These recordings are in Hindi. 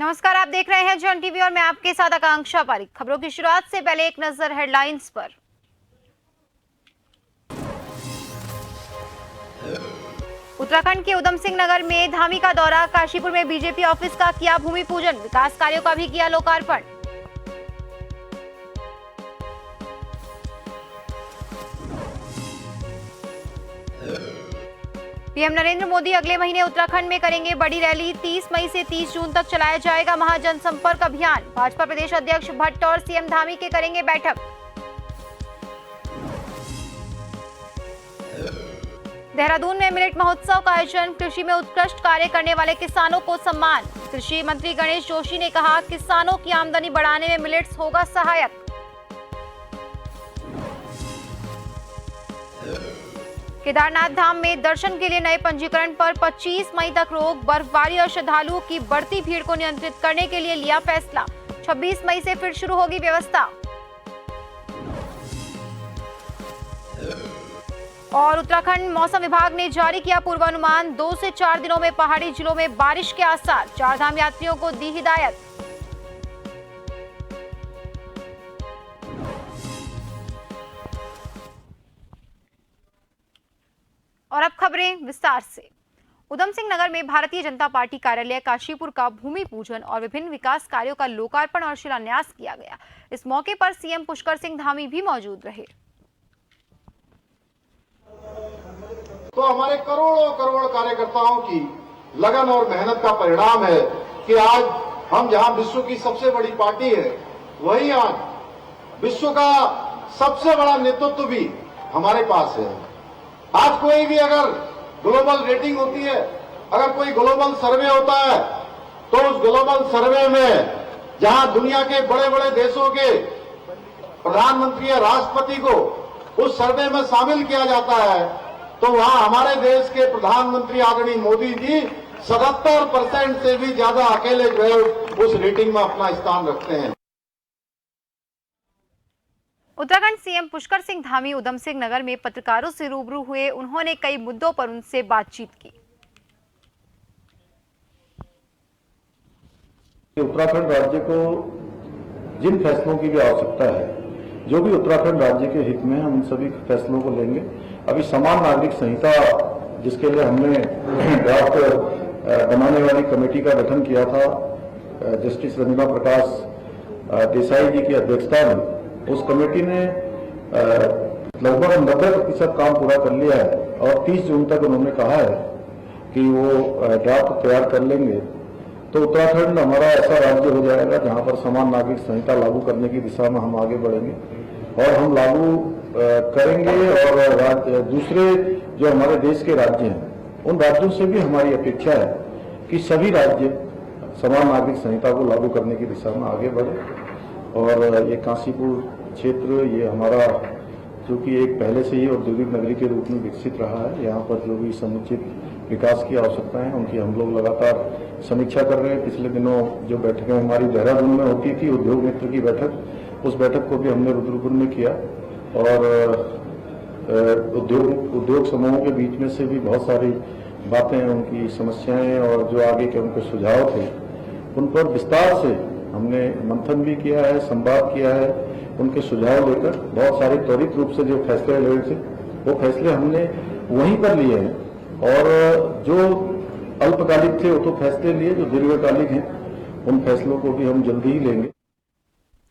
नमस्कार, आप देख रहे हैं जन टीवी और मैं आपके साथ आकांक्षा पारिक। खबरों की शुरुआत से पहले एक नजर हेडलाइंस पर। उत्तराखंड के उधम सिंह नगर में धामी का दौरा, काशीपुर में बीजेपी ऑफिस का किया भूमि पूजन, विकास कार्यों का भी किया लोकार्पण। पीएम नरेंद्र मोदी अगले महीने उत्तराखंड में करेंगे बड़ी रैली। 30 मई से 30 जून तक चलाया जाएगा महाजनसंपर्क अभियान। भाजपा प्रदेश अध्यक्ष भट्ट और सीएम धामी के करेंगे बैठक। देहरादून में मिलेट महोत्सव का आयोजन, कृषि में उत्कृष्ट कार्य करने वाले किसानों को सम्मान। कृषि मंत्री गणेश जोशी ने कहा, किसानों की आमदनी बढ़ाने में मिलेट्स होगा सहायक। केदारनाथ धाम में दर्शन के लिए नए पंजीकरण पर 25 मई तक रोक। बर्फबारी और श्रद्धालुओं की बढ़ती भीड़ को नियंत्रित करने के लिए लिया फैसला। 26 मई से फिर शुरू होगी व्यवस्था। और उत्तराखंड मौसम विभाग ने जारी किया पूर्वानुमान, 2 से 4 दिनों में पहाड़ी जिलों में बारिश के आसार। चारधाम यात्रियों को दी हिदायत। और अब खबरें विस्तार से। उधम सिंह नगर में भारतीय जनता पार्टी कार्यालय काशीपुर का भूमि पूजन और विभिन्न विकास कार्यों का लोकार्पण और शिलान्यास किया गया। इस मौके पर सीएम पुष्कर सिंह धामी भी मौजूद रहे। तो हमारे करोड़ों करोड़ कार्यकर्ताओं की लगन और मेहनत का परिणाम है कि आज हम जहां विश्व की सबसे बड़ी पार्टी है, वहीं आज विश्व का सबसे बड़ा नेतृत्व भी हमारे पास है। आज कोई भी अगर ग्लोबल रेटिंग होती है, अगर कोई ग्लोबल सर्वे होता है, तो उस ग्लोबल सर्वे में जहां दुनिया के बड़े बड़े देशों के प्रधानमंत्री या राष्ट्रपति को उस सर्वे में शामिल किया जाता है, तो वहां हमारे देश के प्रधानमंत्री आदरणीय मोदी जी 77% से भी ज्यादा अकेले जो है उस रेटिंग में अपना स्थान रखते हैं। उत्तराखंड सीएम पुष्कर सिंह धामी उधम सिंह नगर में पत्रकारों से रूबरू हुए। उन्होंने कई मुद्दों पर उनसे बातचीत की। उत्तराखंड राज्य को जिन फैसलों की भी आवश्यकता है, जो भी उत्तराखंड राज्य के हित में है, हम सभी फैसलों को लेंगे। अभी समान नागरिक संहिता, जिसके लिए हमने ड्राफ्ट बनाने वाली कमेटी का गठन किया था, जस्टिस रंजना प्रकाश देसाई जी की अध्यक्षता में, उस कमेटी ने लगभग 90% काम पूरा कर लिया है और 30 जून तक उन्होंने कहा है कि वो ड्राफ्ट तैयार कर लेंगे। तो उत्तराखंड हमारा ऐसा राज्य हो जाएगा जहां पर समान नागरिक संहिता लागू करने की दिशा में हम आगे बढ़ेंगे और हम लागू करेंगे। और दूसरे जो हमारे देश के राज्य हैं, उन राज्यों से भी हमारी अपेक्षा है कि सभी राज्य समान नागरिक संहिता को लागू करने की दिशा में आगे बढ़े। और ये काशीपुर क्षेत्र, ये हमारा जो कि एक पहले से ही औद्योगिक नगरी के रूप में विकसित रहा है, यहाँ पर जो भी समुचित विकास की आवश्यकताएं हैं, उनकी हम लोग लगातार समीक्षा कर रहे हैं। पिछले दिनों जो बैठकें हमारी देहरादून में होती थी, उद्योग मित्र की बैठक, उस बैठक को भी हमने रुद्रपुर में किया और उद्योग समूहों के बीच में से भी बहुत सारी बातें, उनकी समस्याएं और जो आगे के उनके सुझाव थे, उन पर विस्तार से हमने मंथन भी किया है, संवाद किया है। उनके सुझाव लेकर बहुत सारे त्वरित रूप से जो फैसले लिए थे, वो फैसले हमने वहीं पर लिए हैं और जो अल्पकालिक थे वो तो फैसले लिए, जो दीर्घकालिक हैं उन फैसलों को भी हम जल्दी ही लेंगे।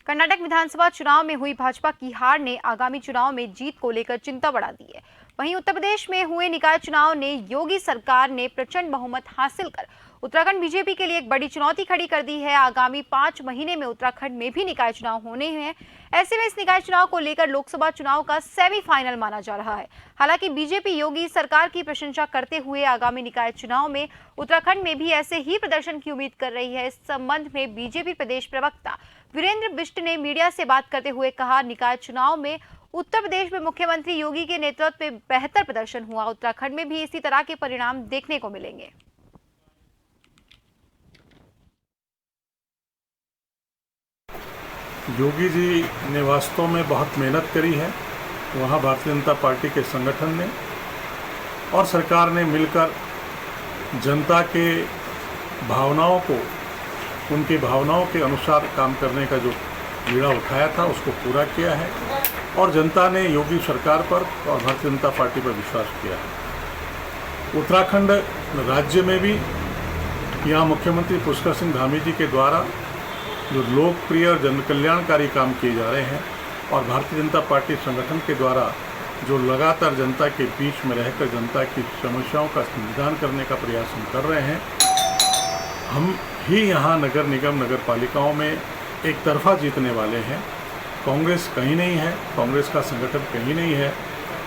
कर्नाटक विधानसभा चुनाव में हुई भाजपा की हार ने आगामी चुनाव में जीत को लेकर चिंता बढ़ा दी है। वहीं उत्तर प्रदेश में हुए निकाय चुनाव ने योगी सरकार ने प्रचंड बहुमत हासिल कर उत्तराखंड बीजेपी के लिए एक बड़ी चुनौती खड़ी कर दी है। आगामी 5 महीने में उत्तराखंड में भी निकाय चुनाव होने हैं। ऐसे में इस निकाय चुनाव को लेकर लोकसभा चुनाव का सेमीफाइनल माना जा रहा है। हालांकि बीजेपी योगी सरकार की प्रशंसा करते हुए आगामी निकाय चुनाव में उत्तराखंड में भी ऐसे ही प्रदर्शन की उम्मीद कर रही है। इस संबंध में बीजेपी प्रदेश प्रवक्ता वीरेंद्र बिष्ट ने मीडिया से बात करते हुए कहा, निकाय चुनाव में उत्तर प्रदेश में मुख्यमंत्री योगी के नेतृत्व में बेहतर प्रदर्शन हुआ। उत्तराखंड में भी इसी तरह के परिणाम देखने को मिलेंगे। योगी जी ने वास्तव में बहुत मेहनत करी है। वहाँ भारतीय जनता पार्टी के संगठन ने और सरकार ने मिलकर जनता के भावनाओं को उनकी भावनाओं के अनुसार काम करने का जो बीड़ा उठाया था उसको पूरा किया है और जनता ने योगी सरकार पर और भारतीय जनता पार्टी पर विश्वास किया है। उत्तराखंड राज्य में भी यहाँ मुख्यमंत्री पुष्कर सिंह धामी जी के द्वारा जो लोकप्रिय और जनकल्याणकारी काम किए जा रहे हैं और भारतीय जनता पार्टी संगठन के द्वारा जो लगातार जनता के बीच में रहकर जनता की समस्याओं का समाधान करने का प्रयास हम कर रहे हैं। हम ही यहाँ नगर निगम नगर पालिकाओं में एक तरफा जीतने वाले हैं। कांग्रेस कहीं नहीं है, कांग्रेस का संगठन कहीं नहीं है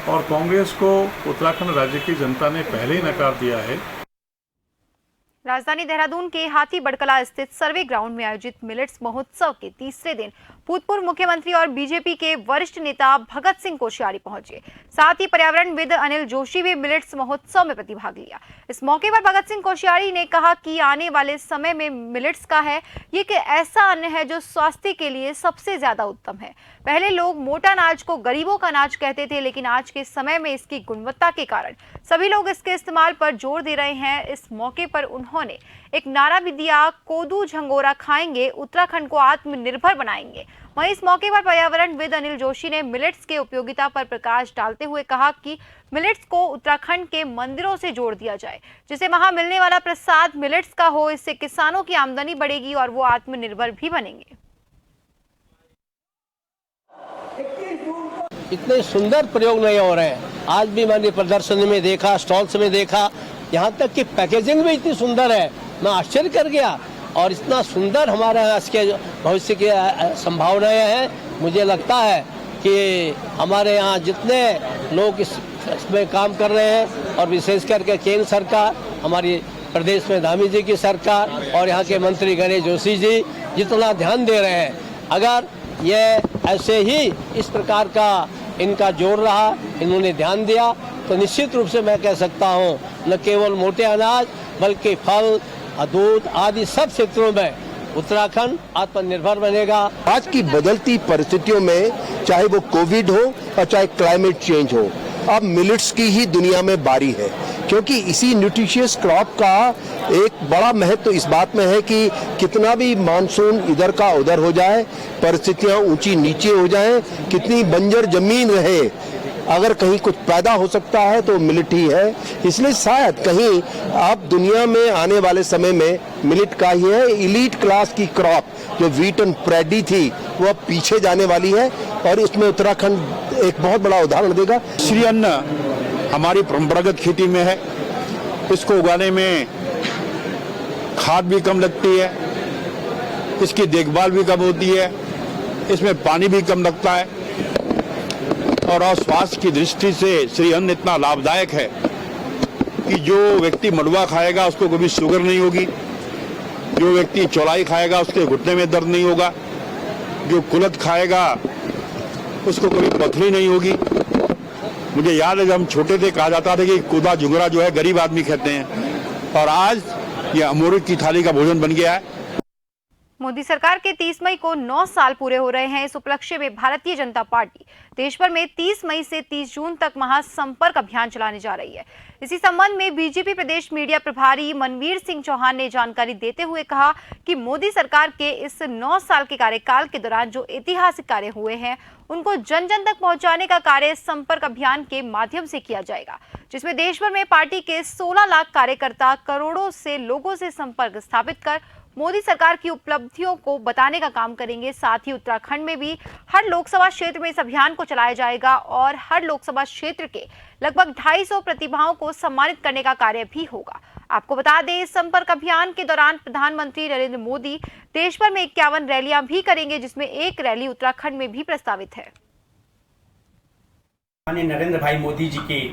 और कांग्रेस को उत्तराखंड राज्य की जनता ने पहले ही नकार दिया है। राजधानी देहरादून के हाथी बड़कला स्थित सर्वे ग्राउंड में आयोजित मिलेट्स महोत्सव के तीसरे दिन भूतपूर्व मुख्यमंत्री और बीजेपी के वरिष्ठ नेता भगत सिंह कोश्यारी पहुंचे। साथ ही पर्यावरणविद अनिल जोशी भी मिलेट्स महोत्सव में प्रतिभाग लिया। इस मौके पर भगत सिंह कोश्यारी ने कहा कि आने वाले समय में मिलेट्स का है ये एक ऐसा अन्न है जो स्वास्थ्य के लिए सबसे ज्यादा उत्तम है। पहले लोग मोटा अनाज को गरीबों का अनाज कहते थे, लेकिन आज के समय में इसकी गुणवत्ता के कारण सभी लोग इसके इस्तेमाल पर जोर दे रहे हैं। इस मौके पर उन्होंने एक नारा भी दिया, कोदू झंगोरा खाएंगे, उत्तराखंड को आत्मनिर्भर बनाएंगे। वहीं इस मौके पर पर्यावरणविद अनिल जोशी ने मिलेट्स के उपयोगिता पर प्रकाश डालते हुए कहा कि मिलेट्स को उत्तराखंड के मंदिरों से जोड़ दिया जाए, जिससे वहां मिलने वाला प्रसाद मिलेट्स का हो। इससे किसानों की आमदनी बढ़ेगी और वो आत्मनिर्भर भी बनेंगे। इतने सुंदर प्रयोग नहीं हो रहे हैं। आज भी मैंने प्रदर्शनी में देखा, स्टॉल्स में देखा, यहाँ तक कि पैकेजिंग भी इतनी सुंदर है, मैं आश्चर्य कर गया। और इतना सुंदर हमारे यहाँ इसके भविष्य की संभावनाएं हैं। मुझे लगता है कि हमारे यहाँ जितने लोग इसमें काम कर रहे हैं और विशेष करके केंद्र सरकार, हमारी प्रदेश में धामी जी की सरकार और यहाँ के मंत्री गणेश जोशी जी जितना ध्यान दे रहे हैं, अगर ये ऐसे ही इस प्रकार का इनका जोर रहा, इन्होंने ध्यान दिया, तो निश्चित रूप से मैं कह सकता हूँ न केवल मोटे अनाज बल्कि फल, दूध आदि सब क्षेत्रों में उत्तराखंड आत्मनिर्भर बनेगा। आज की बदलती परिस्थितियों में चाहे वो कोविड हो और चाहे क्लाइमेट चेंज हो, अब मिलेट्स की ही दुनिया में बारी है, क्योंकि इसी न्यूट्रिशियस क्रॉप का एक बड़ा महत्व इस बात में है कि कितना भी मानसून इधर का उधर हो जाए, परिस्थितियां ऊंची नीचे हो जाएं, कितनी बंजर जमीन रहे, अगर कहीं कुछ पैदा हो सकता है तो मिलेट ही है। इसलिए शायद कहीं अब दुनिया में आने वाले समय में मिलेट का ही है। इलीट क्लास की क्रॉप जो व्हीट एंड पैडी थी वो अब पीछे जाने वाली है और इसमें उत्तराखंड एक बहुत बड़ा उदाहरण देगा। श्री अन्न हमारी परंपरागत खेती में है, इसको उगाने में खाद भी कम लगती है, इसकी देखभाल भी कम होती है, इसमें पानी भी कम लगता है और स्वास्थ्य की दृष्टि से श्री अन्न इतना लाभदायक है कि जो व्यक्ति मड़ुआ खाएगा उसको कभी शुगर नहीं होगी, जो व्यक्ति चौलाई खाएगा उसके घुटने में दर्द नहीं होगा, जो कुलत खाएगा उसको कभी पथरी नहीं होगी। मुझे याद है जब हम छोटे थे कहा जाता था कि कोदा झुंगरा जो है गरीब आदमी खाते हैं, और आज ये अमृत की थाली का भोजन बन गया है। मोदी सरकार के 30 मई को 9 साल पूरे हो रहे हैं। इस उपलक्ष्य में भारतीय जनता पार्टी देश भर में 30 मई से 30 जून तक महासंपर्क अभियान चलाने जा रही है। इसी संबंध में बीजेपी प्रदेश मीडिया प्रभारी मनवीर सिंह चौहान ने जानकारी देते हुए कहा कि मोदी सरकार के इस 9 साल के कार्यकाल के दौरान जो ऐतिहासिक कार्य हुए हैं उनको जन जन तक पहुंचाने का कार्य संपर्क अभियान के माध्यम से किया जाएगा, जिसमें देश भर में पार्टी के 16 लाख कार्यकर्ता करोड़ों से लोगों से संपर्क स्थापित कर मोदी सरकार की उपलब्धियों को बताने का काम करेंगे। साथ ही उत्तराखंड में भी हर लोकसभा क्षेत्र में इस अभियान को चलाया जाएगा और हर लोकसभा क्षेत्र के लगभग 250 प्रतिभाओं को सम्मानित करने का कार्य भी होगा। आपको बता दें, इस संपर्क अभियान के दौरान प्रधानमंत्री नरेंद्र मोदी देश भर में 51 रैलियां भी करेंगे, जिसमें एक रैली उत्तराखंड में भी प्रस्तावित है। नरेंद्र भाई मोदी जी के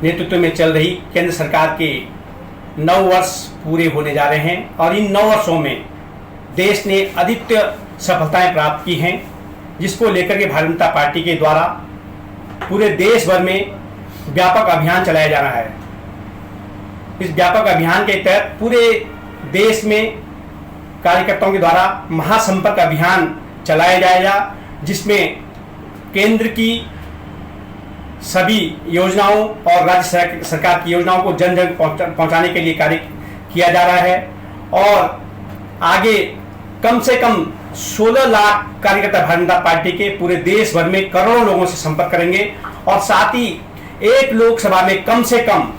नेतृत्व में चल रही केंद्र सरकार के 9 वर्ष पूरे होने जा रहे हैं और इन 9 वर्षों में देश ने अद्वितीय सफलताएं प्राप्त की हैं, जिसको लेकर के भारतीय जनता पार्टी के द्वारा पूरे देश भर में व्यापक अभियान चलाया जा रहा है। इस व्यापक अभियान के तहत पूरे देश में कार्यकर्ताओं के द्वारा महासंपर्क अभियान चलाया जाएगा, जिसमें केंद्र की सभी योजनाओं और राज्य सरकार की योजनाओं को जन जन पहुंचाने के लिए कार्य किया जा रहा है और आगे कम से कम 16 लाख कार्यकर्ता भारतीय जनता पार्टी के पूरे देश भर में करोड़ों लोगों से संपर्क करेंगे और साथ ही एक लोकसभा में कम से कम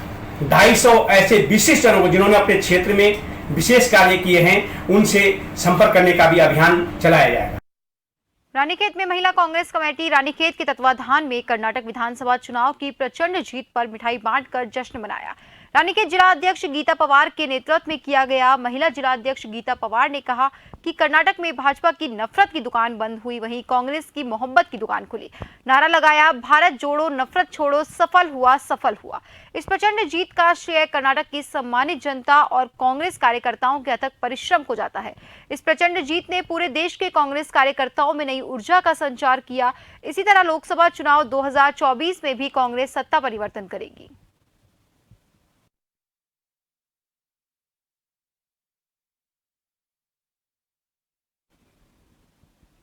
250 ऐसे विशिष्ट जनों को जिन्होंने अपने क्षेत्र में विशेष कार्य किए हैं उनसे संपर्क करने का भी अभियान चलाया जाएगा। रानीखेत में महिला कांग्रेस कमेटी रानीखेत के तत्वाधान में कर्नाटक विधानसभा चुनाव की प्रचंड जीत पर मिठाई बांटकर जश्न मनाया। रानीखेत जिला अध्यक्ष गीता पवार के नेतृत्व में किया गया। महिला जिला अध्यक्ष गीता पवार ने कहा कि कर्नाटक में भाजपा की नफरत की दुकान बंद हुई, वहीं कांग्रेस की मोहब्बत की दुकान खुली। नारा लगाया, भारत जोड़ो नफरत छोड़ो, सफल हुआ। इस प्रचंड जीत का श्रेय कर्नाटक की सम्मानित जनता और कांग्रेस कार्यकर्ताओं के अथक परिश्रम को जाता है। इस प्रचंड जीत ने पूरे देश के कांग्रेस कार्यकर्ताओं में नई ऊर्जा का संचार किया। इसी तरह लोकसभा चुनाव 2024 में भी कांग्रेस सत्ता परिवर्तन करेगी।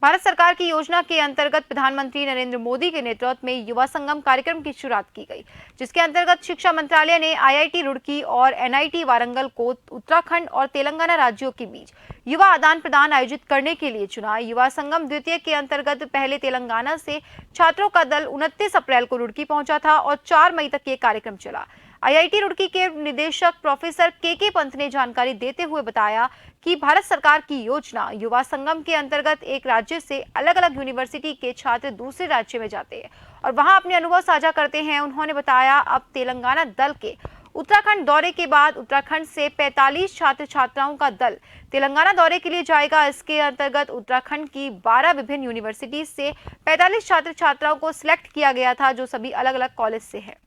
भारत सरकार की योजना के अंतर्गत प्रधानमंत्री नरेंद्र मोदी के नेतृत्व में युवा संगम कार्यक्रम की शुरुआत की गई, जिसके अंतर्गत शिक्षा मंत्रालय ने IIT रुड़की और NIT वारंगल को उत्तराखंड और तेलंगाना राज्यों के बीच युवा आदान प्रदान आयोजित करने के लिए चुना। युवा संगम द्वितीय के अंतर्गत पहले तेलंगाना से छात्रों का दल 29 अप्रैल को रुड़की पहुंचा था और 4 मई तक ये कार्यक्रम चला। IIT रुड़की के निदेशक प्रोफेसर KK पंत ने जानकारी देते हुए बताया कि भारत सरकार की योजना युवा संगम के अंतर्गत एक राज्य से अलग अलग यूनिवर्सिटी के छात्र दूसरे राज्य में जाते हैं और वहां अपने अनुभव साझा करते हैं। उन्होंने बताया, अब तेलंगाना दल के उत्तराखंड दौरे के बाद उत्तराखंड से 45 छात्र छात्राओं का दल तेलंगाना दौरे के लिए जाएगा। इसके अंतर्गत उत्तराखंड की 12 विभिन्न यूनिवर्सिटी से 45 छात्र छात्राओं को सिलेक्ट किया गया था, जो सभी अलग अलग कॉलेज से है।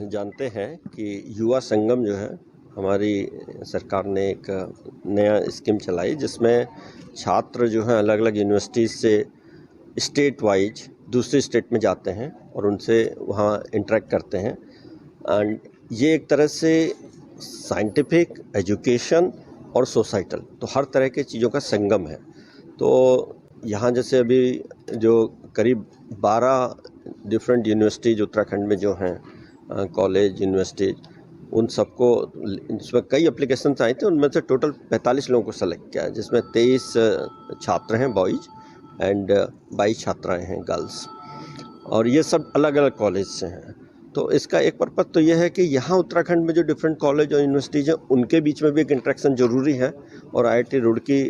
जानते हैं कि युवा संगम जो है हमारी सरकार ने एक नया स्कीम चलाई, जिसमें छात्र जो हैं अलग अलग यूनिवर्सिटीज़ से स्टेट वाइज दूसरे स्टेट में जाते हैं और उनसे वहाँ इंटरेक्ट करते हैं। एंड ये एक तरह से साइंटिफिक, एजुकेशन और सोसाइटल, तो हर तरह की चीज़ों का संगम है। तो यहाँ जैसे अभी जो करीब 12 डिफरेंट यूनिवर्सिटीज़ उत्तराखंड में जो हैं, कॉलेज, यूनिवर्सिटी, उन सबको, इसमें कई एप्लीकेशंस आए थे, उनमें से टोटल 45 लोगों को सेलेक्ट किया, जिसमें 23 छात्र हैं बॉयज़ एंड 22 छात्राएं हैं गर्ल्स, और ये सब अलग अलग कॉलेज से हैं। तो इसका एक पर्पज़ तो ये है कि यहाँ उत्तराखंड में जो डिफरेंट कॉलेज और यूनिवर्सिटीज़ हैं उनके बीच में भी एक इंटरेक्शन ज़रूरी है। और IIT Roorkee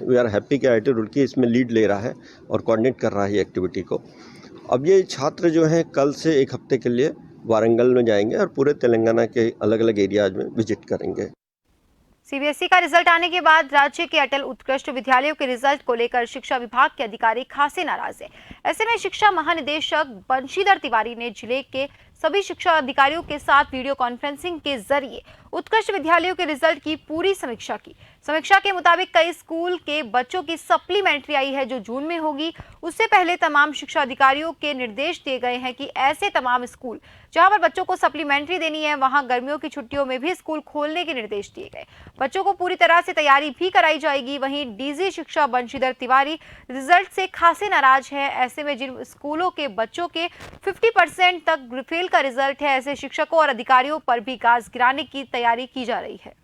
we are happy कि IIT रुड़की इसमें लीड ले रहा है और कोऑर्डिनेट कर रहा है ये एक्टिविटी को। अब ये छात्र जो हैं कल से एक हफ्ते के लिए वारंगल में जाएंगे और पूरे तेलंगाना के अलग अलग एरियाज में विजिट करेंगे। CBSE का रिजल्ट आने के बाद राज्य के अटल उत्कृष्ट विद्यालयों के रिजल्ट को लेकर शिक्षा विभाग के अधिकारी खासे नाराज हैं। ऐसे में शिक्षा महानिदेशक बंशीधर तिवारी ने जिले के सभी शिक्षा अधिकारियों के साथ वीडियो कॉन्फ्रेंसिंग के जरिए उत्कृष्ट विद्यालयों के रिजल्ट की पूरी समीक्षा की। समीक्षा के मुताबिक कई स्कूल के बच्चों की सप्लीमेंट्री आई है जो जून में होगी। उससे पहले तमाम शिक्षा अधिकारियों के निर्देश दिए गए हैं कि ऐसे तमाम स्कूल जहां पर बच्चों को सप्लीमेंट्री देनी है वहां गर्मियों की छुट्टियों में भी स्कूल खोलने के निर्देश दिए गए। बच्चों को पूरी तरह से तैयारी भी कराई जाएगी। वहीं DG शिक्षा बंशीधर तिवारी रिजल्ट से खासे नाराज है। ऐसे में जिन स्कूलों के बच्चों के 50% तक फेल का रिजल्ट है, ऐसे शिक्षकों और अधिकारियों पर भी गाज गिराने की तैयारी की जा रही है।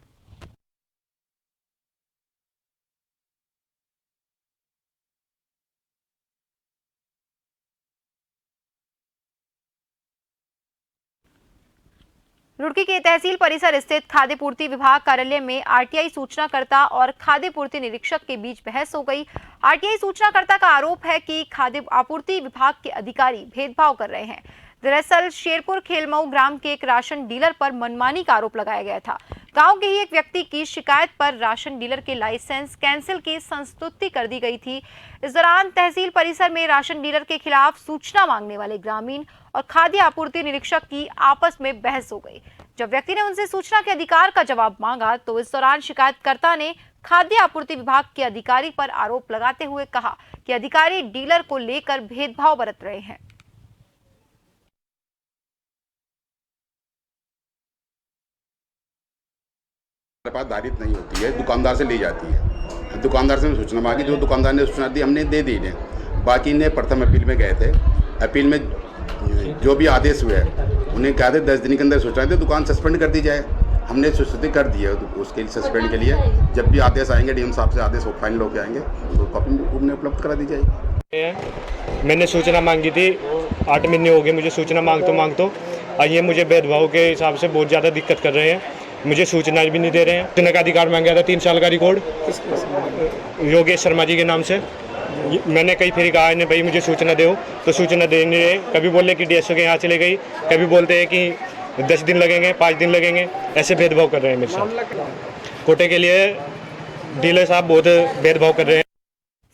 रुड़की के तहसील परिसर स्थित खाद्य पूर्ति विभाग कार्यालय में RTI सूचनाकर्ता और खाद्य पूर्ति निरीक्षक के बीच बहस हो गई। RTI सूचनाकर्ता का आरोप है कि खाद्य आपूर्ति विभाग के अधिकारी भेदभाव कर रहे हैं। दरअसल शेरपुर खेलमऊ ग्राम के एक राशन डीलर पर मनमानी का आरोप लगाया गया था। गांव के ही एक व्यक्ति की शिकायत पर राशन डीलर के लाइसेंस कैंसिल की संस्तुति कर दी गई थी। इस दौरान तहसील परिसर में राशन डीलर के खिलाफ सूचना मांगने वाले ग्रामीण और खाद्य आपूर्ति निरीक्षक की आपस में बहस हो गई। जब व्यक्ति ने उनसे सूचना के अधिकार का जवाब मांगा तो इस दौरान शिकायतकर्ता ने खाद्य आपूर्ति विभाग के अधिकारी पर आरोप लगाते हुए कहा कि अधिकारी डीलर को लेकर भेदभाव बरत रहे हैं। हमारे पास दारित नहीं होती है, दुकानदार से ली जाती है। दुकानदार से सूचना मांगी, जो दुकानदार ने सूचना दी हमने दे दी है। बाकी ने प्रथम अपील में गए थे। अपील में जो भी आदेश हुए उन्हें कहा थे 10 दिन के अंदर सूचना दे, दुकान सस्पेंड कर दी जाए। हमने स्वीकृति कर दी है उसके लिए सस्पेंड के लिए। जब भी आदेश आएंगे डीएम साहब से आदेश फाइनल होकर आएंगे तो कॉपी उन्हें उपलब्ध करा दी जाएगी। मैंने सूचना मांगी थी, 8 महीने हो गए मुझे सूचना मांगतो और ये मुझे भेदभाव के हिसाब से बहुत ज़्यादा दिक्कत कर रहे हैं। मुझे सूचना भी नहीं दे रहे हैं। सूचना का अधिकार मांगा था 3 साल का रिकॉर्ड योगेश शर्मा जी के नाम से। मैंने कई फिर कहा इन्हें भाई मुझे सूचना दो, तो सूचना दे नहीं रहे। कभी बोले कि डीएसओ के यहाँ चले गई, कभी बोलते हैं कि 10 दिन लगेंगे, 5 दिन लगेंगे, ऐसे भेदभाव कर रहे हैं मेरे साथ। कोटे के लिए डीलर साहब बहुत भेदभाव कर रहे हैं।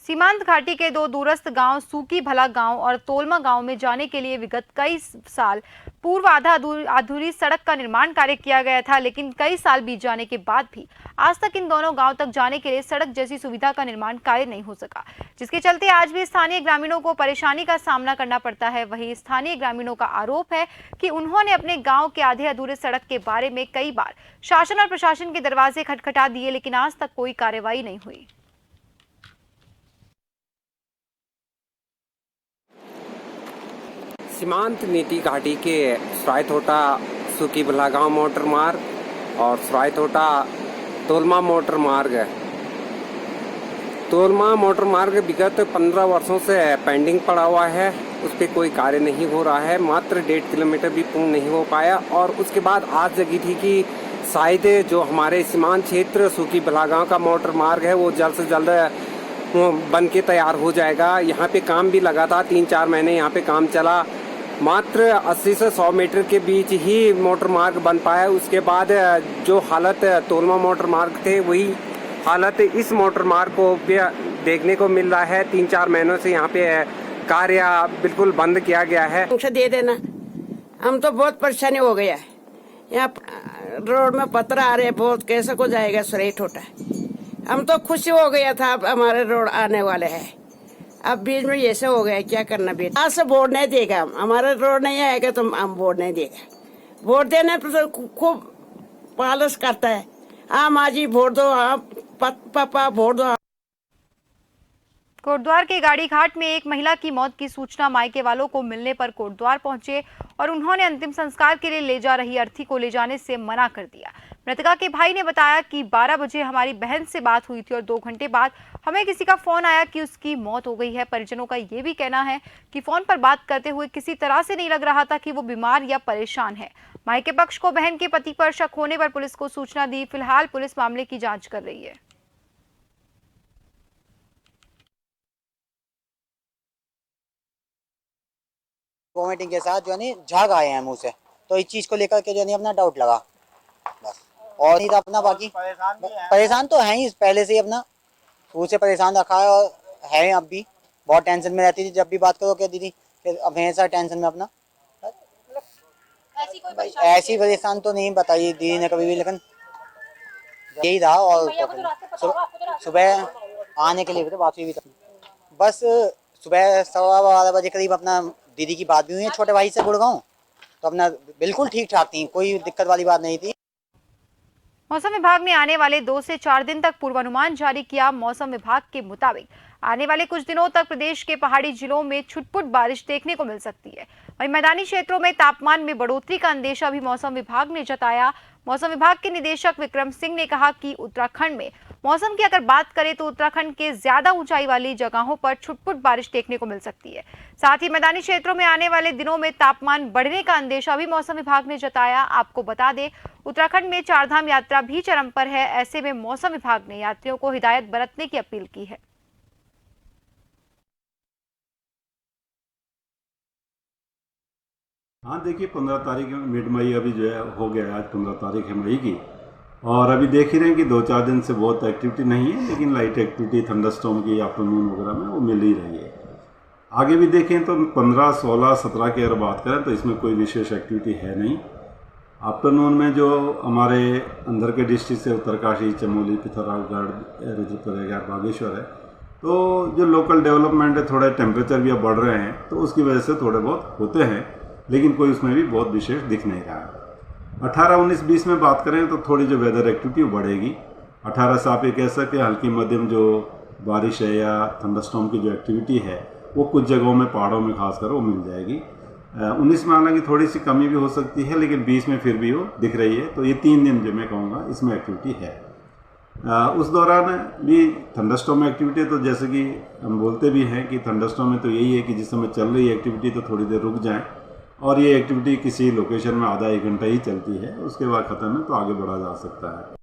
सीमांत घाटी के 2 दूरस्थ गांव सूकी भला गांव और तोलमा गांव में जाने के लिए विगत कई साल पूर्व आधा अधूरी सड़क का निर्माण कार्य किया गया था, लेकिन कई साल बीत जाने के बाद भी आज तक इन दोनों गांव तक जाने के लिए सड़क जैसी सुविधा का निर्माण कार्य नहीं हो सका, जिसके चलते आज भी स्थानीय ग्रामीणों को परेशानी का सामना करना पड़ता है। वहीं स्थानीय ग्रामीणों का आरोप है कि उन्होंने अपने गाँव के आधे अधूरे सड़क के बारे में कई बार शासन और प्रशासन के दरवाजे खटखटा दिए, लेकिन आज तक कोई कार्रवाई नहीं हुई। सीमांत नीति घाटी के सरायथोटा सूकी भला गांव मोटर मार्ग और सरायथोटा तोलमा मोटर मार्ग है। तोलमा मोटर मार्ग विगत 15 वर्षों से पेंडिंग पड़ा हुआ है, उस पर कोई कार्य नहीं हो रहा है। मात्र 1.5 किलोमीटर भी पूर्ण नहीं हो पाया और उसके बाद आज जगी थी कि शायद जो हमारे सीमांत क्षेत्र सूकी भला गांव का मोटर मार्ग है वो जल्द से जल्द बन के तैयार हो जाएगा। यहाँ पे काम भी लगा था, 3-4 महीने यहाँ पे काम चला। मात्र 80 से 100 मीटर के बीच ही मोटर मार्ग बन पाया। उसके बाद जो हालत तोलमा मोटर मार्ग थे वही हालत इस मोटर मार्ग को देखने को मिल रहा है। 3-4 महीनों से यहाँ पे कार्य बिल्कुल बंद किया गया है। दे देना, हम तो बहुत परेशानी हो गया है। यहाँ रोड में पत्थर आ रहे बहुत, कैसे को जाएगा सरायथोटा। हम तो खुशी हो गया था अब हमारे रोड आने वाले हैं, अब बीच में ऐसे हो गया, क्या करना बेटा। आज से वोट नहीं देगा, हमारे रोड नहीं आएगा तो हम वोट नहीं देगा। वोट देने पर तो खूब पालस करता है, हाँ माँ जी वोट दो, हाँ पापा वोट दो। कोटद्वार के गाड़ी घाट में एक महिला की मौत की सूचना मायके वालों को मिलने पर कोटद्वार पहुंचे और उन्होंने अंतिम संस्कार के लिए ले जा रही अर्थी को ले जाने से मना कर दिया। मृतका के भाई ने बताया कि 12 बजे हमारी बहन से बात हुई थी और 2 घंटे बाद हमें किसी का फोन आया कि उसकी मौत हो गई है। परिजनों का ये भी कहना है कि फोन पर बात करते हुए किसी तरह से नहीं लग रहा था कि वो बीमार या परेशान है। मायके पक्ष को बहन के पति पर शक होने पर पुलिस को सूचना दी। फिलहाल पुलिस मामले की जांच कर रही है। वोमिटिंग के साथ जो है झाग आए हैं मुंह से, तो इस चीज को लेकर के जो है अपना डाउट लगा बस, और नहीं था अपना। बाकी परेशान तो है ही पहले से ही, अपना शुरू से परेशान रखा है और है अब भी। बहुत टेंशन में रहती थी, जब भी बात करो क्या दीदी अब हमेशा टेंशन में अपना। ऐसी परेशान तो नहीं बताई दीदी ने कभी भी, लेकिन यही रहा। और सुबह आने के लिए वापसी भी बस सुबह 12:15 बजे करीब अपना दीदी की बात भी हुई है छोटे भाई से गुड़गांव, तो अपना बिल्कुल ठीक ठाक थी, कोई दिक्कत वाली बात नहीं थी। मौसम विभाग ने आने वाले 2 से 4 दिन तक पूर्वानुमान जारी किया। मौसम विभाग के मुताबिक आने वाले कुछ दिनों तक प्रदेश के पहाड़ी जिलों में छुटपुट बारिश देखने को मिल सकती है। वहीं मैदानी क्षेत्रों में तापमान में बढ़ोतरी का अंदेशा भी मौसम विभाग ने जताया। मौसम विभाग के निदेशक विक्रम सिंह ने कहा कि उत्तराखंड में मौसम की अगर बात करें तो उत्तराखंड के ज्यादा ऊंचाई वाली जगहों पर छुटपुट बारिश देखने को मिल सकती है। साथ ही मैदानी क्षेत्रों में आने वाले दिनों में तापमान बढ़ने का अंदेशा भी मौसम विभाग ने जताया। आपको बता दें, उत्तराखंड में चारधाम यात्रा भी चरम पर है। ऐसे में मौसम विभाग ने यात्रियों को हिदायत बरतने की अपील की है। हाँ देखिए, 15 तारीख मिड मई अभी जो है हो गया, आज 15 तारीख है मई की, और अभी देख ही रहे हैं कि 2-4 दिन से बहुत एक्टिविटी नहीं है, लेकिन लाइट एक्टिविटी थंडरस्टॉर्म की आफ्टरनून वगैरह में वो मिल ही रही है। आगे भी देखें तो 15, 16, 17 की अगर बात करें तो इसमें कोई विशेष एक्टिविटी है नहीं। आफ्टरनून में जो हमारे अंदर के डिस्ट्रिक्ट से उत्तरकाशी, चमोली, पिथौरागढ़, रुद्रप्रयाग, बागेश्वर है, तो जो लोकल डेवलपमेंट है, थोड़े टेम्परेचर भी अब बढ़ रहे हैं, तो उसकी वजह से थोड़े बहुत होते हैं, लेकिन कोई उसमें भी बहुत विशेष दिख नहीं रहा है। 18, 19, 20 में बात करें तो थोड़ी जो वेदर एक्टिविटी बढ़ेगी। 18 से आप ये कह सकते हैं हल्की मध्यम जो बारिश है या थंडरस्टॉर्म की जो एक्टिविटी है वो कुछ जगहों में, पहाड़ों में खासकर वो मिल जाएगी। 19 में हालांकि थोड़ी सी कमी भी हो सकती है, लेकिन 20 में फिर भी वो दिख रही है। तो ये 3 दिन जो मैं कहूँगा इसमें एक्टिविटी है। उस दौरान भी थंडरस्टॉर्म एक्टिविटी, तो जैसे कि हम बोलते भी हैं कि थंडरस्टॉर्म में तो यही है कि जिस समय चल रही एक्टिविटी तो थोड़ी देर रुक जाए, और ये एक्टिविटी किसी लोकेशन में आधा 1 घंटा ही चलती है, उसके बाद ख़त्म है तो आगे बढ़ा जा सकता है।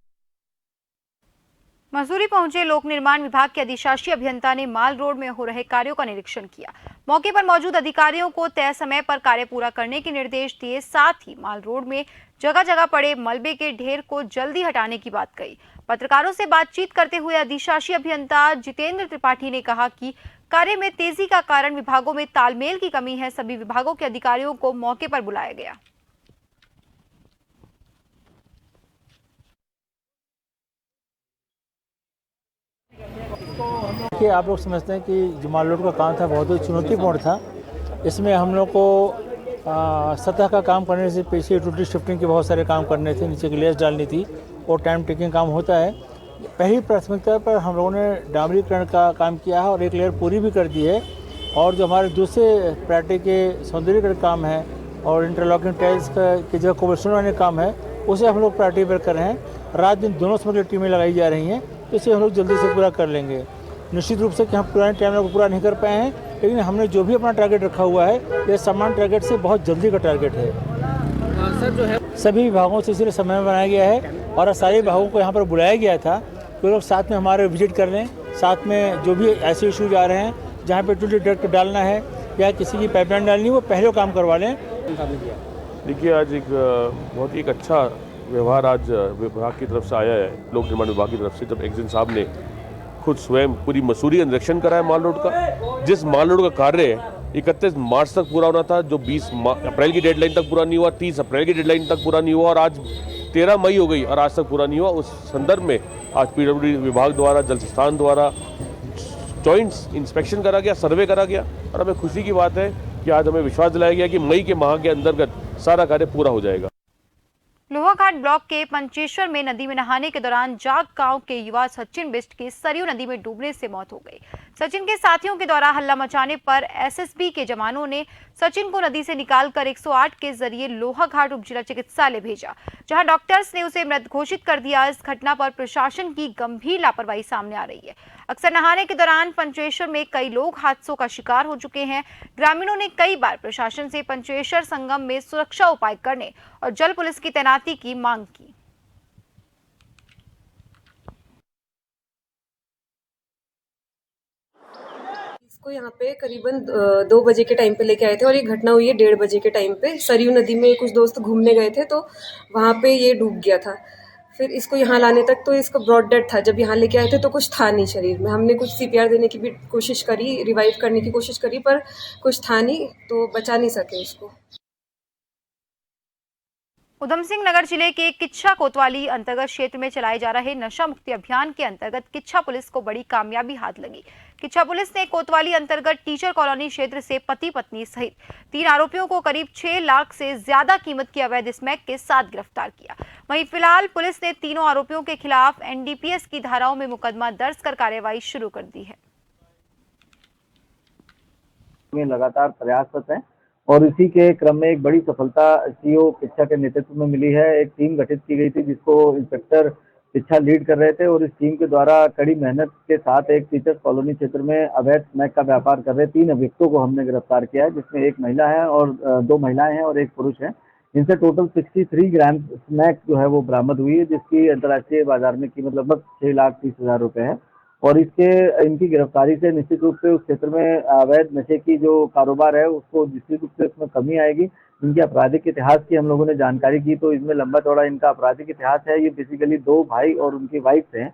मसूरी पहुंचे लोक निर्माण विभाग के अधिशासी अभियंता ने माल रोड में हो रहे कार्यों का निरीक्षण किया। मौके पर मौजूद अधिकारियों को तय समय पर कार्य पूरा करने के निर्देश दिए। साथ ही माल रोड में जगह जगह पड़े मलबे के ढेर को जल्दी हटाने की बात कही। पत्रकारों से बातचीत करते हुए अधिशासी अभियंता जितेंद्र त्रिपाठी ने कहा कि कार्य में तेजी का कारण विभागों में तालमेल की कमी है। सभी विभागों के अधिकारियों को मौके पर बुलाया गया। कि आप लोग समझते हैं कि जो माल रोड का काम था बहुत ही चुनौतीपूर्ण था। इसमें हम लोग को सतह का काम करने से पीछे टूटी शिफ्टिंग के बहुत सारे काम करने थे, नीचे की लेस डालनी थी और टाइम टेकिंग काम होता है। पहली प्राथमिकता पर हम लोगों ने डामरीकरण का काम किया है और एक लेयर पूरी भी कर दी है। और जो हमारे दूसरे प्रायोरिटी के सौंदर्यीकरण काम है और इंटरलॉकिंग टाइल्स की जगह कोबलस्टोन वाले काम है, उसे हम लोग प्रायोरिटी पर कर रहे हैं। रात दिन दोनों समय टीमें लगाई जा रही हैं, तो इसे हम लोग जल्दी से पूरा कर लेंगे। निश्चित रूप से कि हम पुराने टाइम को पूरा नहीं कर पाए हैं, लेकिन हमने जो भी अपना टारगेट रखा हुआ है ये समान टारगेट से बहुत जल्दी का टारगेट है। सर जो है सभी विभागों से इसलिए समय में बनाया गया है और सारे विभागों को यहाँ पर बुलाया गया था कि लोग साथ में हमारे विजिट कर लें। साथ में जो भी ऐसे इशूज आ रहे हैं जहाँ पे टूटी डक्ट डालना है या किसी की पाइपलाइन डालनी है, वो पहले काम करवा लें। देखिए, आज एक बहुत ही एक अच्छा व्यवहार आज विभाग की तरफ से आया है, लोक निर्माण विभाग की तरफ से, जब एक्जिन साहब ने खुद स्वयं पूरी मसूरी का निरीक्षण करा है माल रोड का। जिस माल रोड का कार्य 31 मार्च तक पूरा होना था, जो 20 अप्रैल की डेडलाइन तक पूरा नहीं हुआ, 30 अप्रैल की डेडलाइन तक पूरा नहीं हुआ और आज 13 मई हो गई और आज तक पूरा नहीं हुआ। उस संदर्भ में आज पीडब्ल्यूडी विभाग द्वारा, जल संस्थान द्वारा जॉइंट्स इंस्पेक्शन करा गया, सर्वे करा गया और हमें खुशी की बात है कि आज हमें विश्वास दिलाया गया कि मई के माह के अंतर्गत सारा कार्य पूरा हो जाएगा। लोहाघाट ब्लॉक के पंचेश्वर में नदी में नहाने के दौरान जाग गांव के युवा सचिन बिष्ट की सरयू नदी में डूबने से मौत हो गई। सचिन के साथियों के द्वारा हल्ला मचाने पर एसएसबी के जवानों ने सचिन को नदी से निकालकर 108 के जरिए लोहाघाट उप जिला चिकित्सालय भेजा, जहां डॉक्टर्स ने उसे मृत घोषित कर दिया। इस घटना पर प्रशासन की गंभीर लापरवाही सामने आ रही है। अक्सर नहाने के दौरान पंचेश्वर में कई लोग हादसों का शिकार हो चुके हैं। ग्रामीणों ने कई बार प्रशासन से पंचेश्वर संगम में सुरक्षा उपाय करने और जल पुलिस की तैनाती की मांग की। इसको यहाँ पे करीबन 2 बजे के टाइम पे लेके आए थे और ये घटना हुई है 1:30 बजे के टाइम पे। सरयू नदी में कुछ दोस्त घूमने गए थे तो वहाँ पे ये डूब गया था। फिर इसको यहाँ लाने तक तो इसका ब्रॉड डेड था। जब यहाँ लेके आए थे तो कुछ था नहीं शरीर में। हमने कुछ सीपीआर देने की भी कोशिश करी, रिवाइव करने की कोशिश करी, पर कुछ था नहीं तो बचा नहीं सके उसको। उधम सिंह नगर जिले के किच्छा कोतवाली अंतर्गत क्षेत्र में चलाए जा रहे नशा मुक्ति अभियान के अंतर्गत किच्छा पुलिस को बड़ी कामयाबी हाथ लगी। किच्छा पुलिस ने कोतवाली अंतर्गत टीचर कॉलोनी क्षेत्र से पति पत्नी सहित 3 आरोपियों को करीब 6 लाख से ज्यादा कीमत की अवैध स्मैक के साथ गिरफ्तार किया। वहीं फिलहाल पुलिस ने तीनों आरोपियों के खिलाफ एनडीपीएस की धाराओं में मुकदमा दर्ज कर कार्रवाई शुरू कर दी है। लगातार प्रयासरत है और इसी के क्रम में एक बड़ी सफलता सीओ किच्छा के नेतृत्व में मिली है। एक टीम गठित की गई थी जिसको इंस्पेक्टर किच्छा लीड कर रहे थे और इस टीम के द्वारा कड़ी मेहनत के साथ एक टीचर्स कॉलोनी क्षेत्र में अवैध स्मैक का व्यापार कर रहे 3 अभियुक्तों को हमने गिरफ्तार किया है, जिसमें एक महिला है और 2 महिलाएं हैं और एक पुरुष है। इनसे टोटल 63 ग्राम स्मैक जो है वो बरामद हुई है, जिसकी अंतर्राष्ट्रीय बाजार में कीमत लगभग 6,30,000 रुपए है। और इनकी गिरफ्तारी से निश्चित रूप से उस क्षेत्र में अवैध नशे की जो कारोबार है उसको निश्चित रूप से उसमें कमी आएगी। इनके आपराधिक इतिहास की हम लोगों ने जानकारी की तो इसमें लंबा चौड़ा इनका आपराधिक इतिहास है। ये बेसिकली 2 भाई और उनकी वाइफ हैं,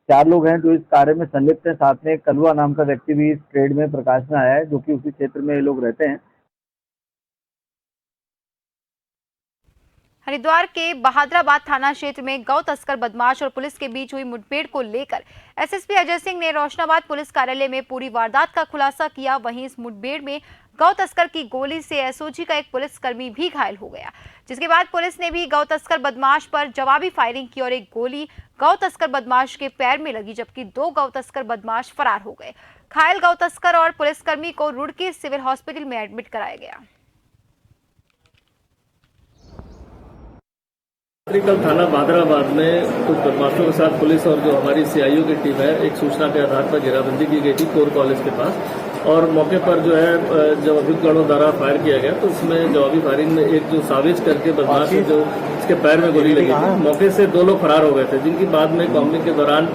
4 लोग हैं जो इस कार्य में संलिप्त हैं। साथ में कलवा नाम का व्यक्ति भी इस ट्रेड में प्रकाश में आया है, जो कि उसी क्षेत्र में ये लोग रहते हैं। हरिद्वार के बहादुराबाद थाना क्षेत्र में गौ तस्कर बदमाश और पुलिस के बीच हुई मुठभेड़ को लेकर एसएसपी अजय सिंह ने रोशनाबाद पुलिस कार्यालय में पूरी वारदात का खुलासा किया। वहीं इस मुठभेड़ में गौ तस्कर की गोली से एसओजी का एक पुलिसकर्मी भी घायल हो गया, जिसके बाद पुलिस ने भी गौ तस्कर बदमाश पर जवाबी फायरिंग की और एक गोली गौ तस्कर बदमाश के पैर में लगी, जबकि 2 गौ तस्कर बदमाश फरार हो गए। घायल गौ तस्कर और पुलिसकर्मी को रुड़की सिविल हॉस्पिटल में एडमिट कराया गया। कल थाना बादराबाद में कुछ बदमाशों के साथ पुलिस और जो हमारी सीआईओ की टीम है, एक सूचना के आधार पर घेराबंदी की गई थी कोर कॉलेज के पास, और मौके पर जो है जब अभियुक्तों द्वारा फायर किया गया तो उसमें जवाबी फायरिंग में एक जो साविज करके बदमाश है, जो इसके पैर में गोली लगी थी, मौके से 2 लोग फरार हो गए थे, जिनकी बाद में काउंसलिंग के दौरान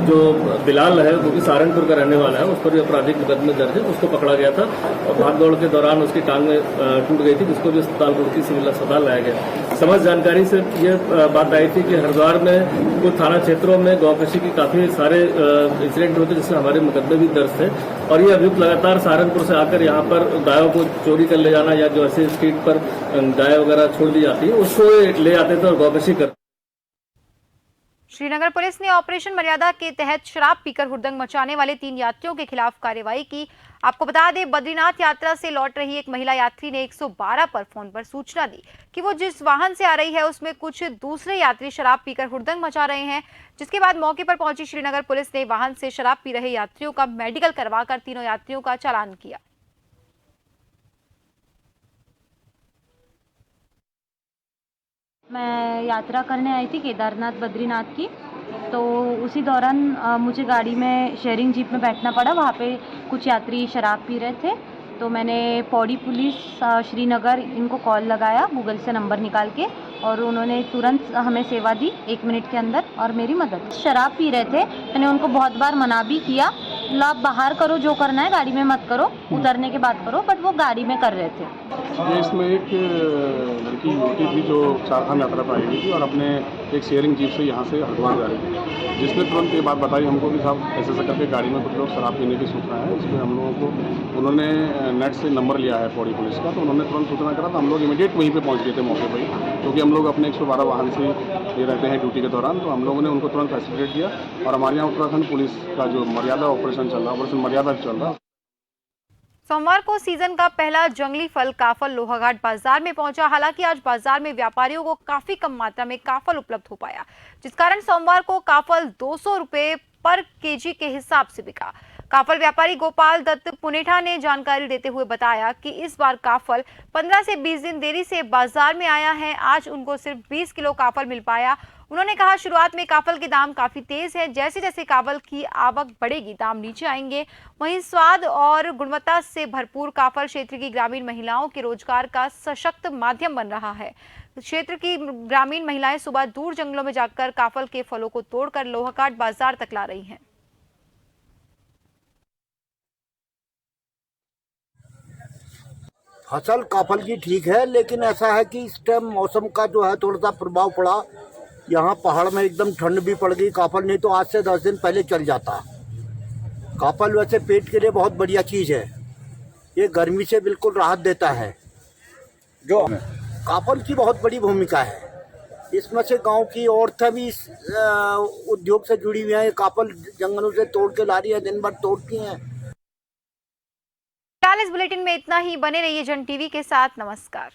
जो बिलाल है, जो कि सहारनपुर का रहने वाला है, उस पर भी आपराधिक मुकदमे दर्ज है, उसको पकड़ा गया था और भाग दौड़ के दौरान उसकी टांग में टूट गई थी, जिसको भी अस्पताल रुड़की सिविल अस्पताल लाया गया। समझ जानकारी से ये बात आई थी कि हरिद्वार में कुछ थाना क्षेत्रों में गौकशी की काफी सारे इंसिडेंट होते, जिसमें हमारे मुकदमे भी दर्ज थे, और ये अभियुक्त लगातार सहारनपुर से आकर यहाँ पर गायों को चोरी कर ले जाना या जो ऐसे स्ट्रीट पर गाय वगैरह छोड़ दी जाती है उसको ले आते थे और गौकशी करते। श्रीनगर पुलिस ने ऑपरेशन मर्यादा के तहत शराब पीकर हुड़दंग मचाने वाले 3 यात्रियों के खिलाफ कार्रवाई की। आपको बता दें, बद्रीनाथ यात्रा से लौट रही एक महिला यात्री ने 112 पर फोन पर सूचना दी कि वो जिस वाहन से आ रही है उसमें कुछ दूसरे यात्री शराब पीकर हुड़दंग मचा रहे हैं, जिसके बाद मौके पर पहुंची श्रीनगर पुलिस ने वाहन से शराब पी रहे यात्रियों का मेडिकल करवाकर तीनों यात्रियों का चालान किया। मैं यात्रा करने आई थी केदारनाथ बद्रीनाथ की, तो उसी दौरान मुझे गाड़ी में शेयरिंग जीप में बैठना पड़ा। वहाँ पे कुछ यात्री शराब पी रहे थे, तो मैंने पौड़ी पुलिस श्रीनगर इनको कॉल लगाया गूगल से नंबर निकाल के, और उन्होंने तुरंत हमें सेवा दी 1 मिनट के अंदर और मेरी मदद। शराब पी रहे थे, मैंने उनको बहुत बार मना भी किया, आप बाहर करो जो करना है, गाड़ी में मत करो, उतरने के बाद करो, बट वो गाड़ी में कर रहे थे। इसमें एक लड़की युवती थी जो चारधाम यात्रा पर आई हुई थी और अपने एक शेयरिंग जीप से यहाँ से हरिद्वार जा रही थी, जिसने तुरंत ये बात बताई हमको कि साहब ऐसे करके गाड़ी में कुछ लोग शराब पीने की सूचना है। इसमें हम लोगों को उन्होंने नेट से नंबर लिया है पौड़ी पुलिस का, तो उन्होंने तुरंत सूचना करा, तो हम लोग इमीडिएट वहीं पे पहुँच गए थे मौके पर ही, क्योंकि हम लोग अपने 112 वाहन से ये रहते हैं ड्यूटी के दौरान, तो हम लोगों ने उनको तुरंत फैसिलिटेट दिया। और हमारे यहाँ उत्तराखंड पुलिस का जो मर्यादा ऑपरेशन चल रहा है, ऑपरेशन मर्यादा चल रहा है। सोमवार को सीजन का पहला जंगली फल काफल लोहाघाट बाजार में पहुंचा। हालांकि आज बाजार में व्यापारियों को काफी कम मात्रा में काफल उपलब्ध हो पाया, जिस कारण सोमवार को काफल 200 रुपए पर केजी के हिसाब से बिका। काफल व्यापारी गोपाल दत्त पुनेठा ने जानकारी देते हुए बताया कि इस बार काफल 15 से 20 दिन देरी से बाजार में आया है। आज उनको सिर्फ 20 किलो काफल मिल पाया। उन्होंने कहा, शुरुआत में काफल के दाम काफी तेज है, जैसे जैसे काफल की आवक बढ़ेगी दाम नीचे आएंगे। वहीं स्वाद और गुणवत्ता से भरपूर काफल क्षेत्र की ग्रामीण महिलाओं के रोजगार का सशक्त माध्यम बन रहा है। क्षेत्र की ग्रामीण महिलाएं सुबह दूर जंगलों में जाकर काफल के फलों को तोड़कर लोहाघाट बाजार तक ला रही हैं। फसल काफल की ठीक है, लेकिन ऐसा है कि इस टाइम मौसम का जो है थोड़ा सा प्रभाव पड़ा। यहाँ पहाड़ में एकदम ठंड भी पड़ गई। काफल नहीं तो आज से 10 दिन पहले चल जाता। काफल वैसे पेट के लिए बहुत बढ़िया चीज़ है, ये गर्मी से बिल्कुल राहत देता है। जो काफल की बहुत बड़ी भूमिका है, इसमें से गांव की औरतें भी इस उद्योग से जुड़ी हुई हैं। काफल जंगलों से तोड़ के ला रही है, दिन भर तोड़ती हैं। इस बुलेटिन में इतना ही। बने रहिए जन टीवी के साथ। नमस्कार।